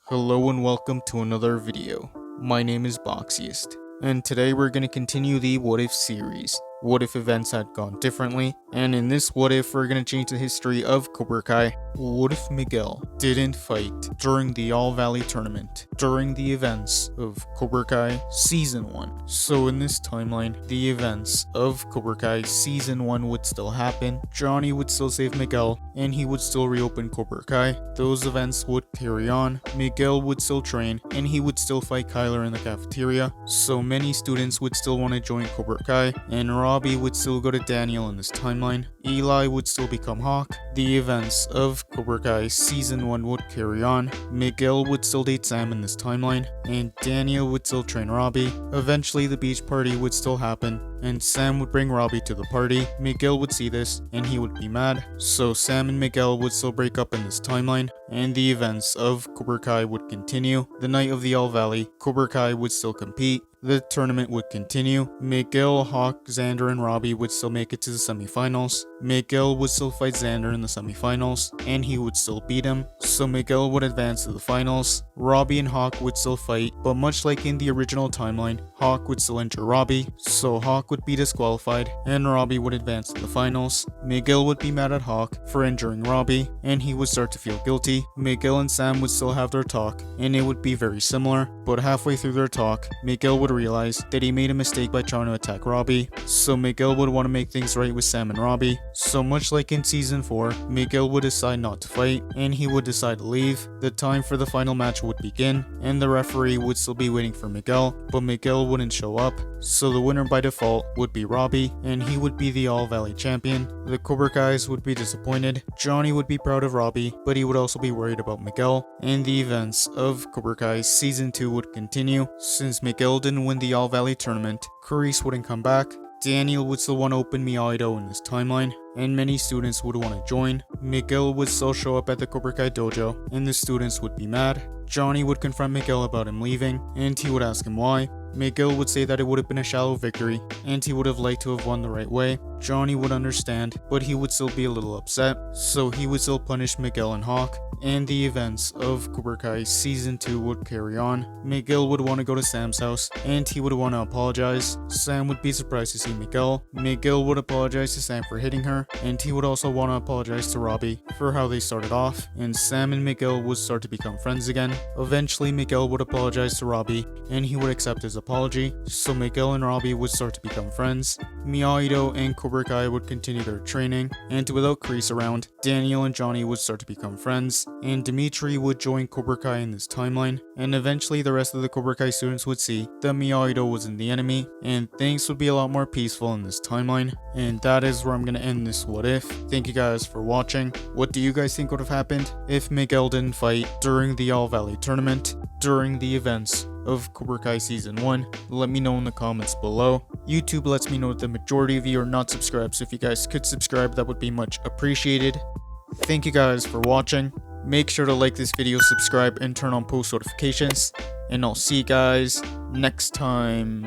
Hello and welcome to another video. My name is Boxiest, and today we're going to continue the What If series. What if events had gone differently? And in this What If, we're going to change the history of Cobra Kai. What if Miguel didn't fight during the All Valley tournament, during the events of Cobra Kai Season 1? So in this timeline, the events of Cobra Kai Season 1 would still happen, Johnny would still save Miguel, and he would still reopen Cobra Kai. Those events would carry on, Miguel would still train, and he would still fight Kyler in the cafeteria. So many students would still want to join Cobra Kai, and Robbie would still go to Daniel in this timeline. Eli would still become Hawk. The events of Cobra Kai Season 1 would carry on. Miguel would still date Sam in this timeline, and Daniel would still train Robbie. Eventually the beach party would still happen, and Sam would bring Robbie to the party. Miguel would see this, and he would be mad. So Sam and Miguel would still break up in this timeline, and the events of Cobra Kai would continue. The night of the All Valley, Cobra Kai would still compete. The tournament would continue. Miguel, Hawk, Xander, and Robbie would still make it to the semifinals. Miguel would still fight Xander in the semifinals, and he would still beat him. So Miguel would advance to the finals. Robbie and Hawk would still fight, but much like in the original timeline, Hawk would still injure Robbie, so Hawk would be disqualified, and Robbie would advance to the finals. Miguel would be mad at Hawk for injuring Robbie, and he would start to feel guilty. Miguel and Sam would still have their talk, and it would be very similar, but halfway through their talk, Miguel would realize that he made a mistake by trying to attack Robbie, so Miguel would want to make things right with Sam and Robbie. So much like in Season 4, Miguel would decide not to fight, and he would decide to leave. The time for the final match would begin, and the referee would still be waiting for Miguel, but Miguel wouldn't show up, so the winner by default would be Robbie, and he would be the All Valley champion. The Cobra Kais would be disappointed. Johnny would be proud of Robbie, but he would also be worried about Miguel, and the events of Cobra Kai Season 2 would continue. Since Miguel didn't win the All Valley tournament, Carice wouldn't come back. Daniel would still want to open Miyagi-Do in this timeline, and many students would want to join. Miguel would still show up at the Cobra Kai dojo, and the students would be mad. Johnny would confront Miguel about him leaving, and he would ask him why. Miguel would say that it would have been a shallow victory, and he would have liked to have won the right way. Johnny would understand, but he would still be a little upset, so he would still punish Miguel and Hawk, and the events of Cobra Kai Season 2 would carry on. Miguel would want to go to Sam's house, and he would want to apologize. Sam would be surprised to see Miguel. Miguel would apologize to Sam for hitting her, and he would also want to apologize to Robbie for how they started off, and Sam and Miguel would start to become friends again. Eventually, Miguel would apologize to Robbie, and he would accept his apology, so Miguel and Robbie would start to become friends. Miyagi-Do and Cobra Kai would continue their training, and without Carice around, Daniel and Johnny would start to become friends, and Dimitri would join Cobra Kai in this timeline, and eventually the rest of the Cobra Kai students would see that Miyagi-Do wasn't the enemy, and things would be a lot more peaceful in this timeline. And that is where I'm going to end this What If. Thank you guys for watching. What do you guys think would have happened if Miguel didn't fight during the All Valley tournament, during the events of Cobra Kai Season 1? Let me know in the comments below. YouTube lets me know that the majority of you are not subscribed, so if you guys could subscribe, that would be much appreciated. Thank you guys for watching. Make sure to like this video, subscribe, and turn on post notifications. And I'll see you guys next time.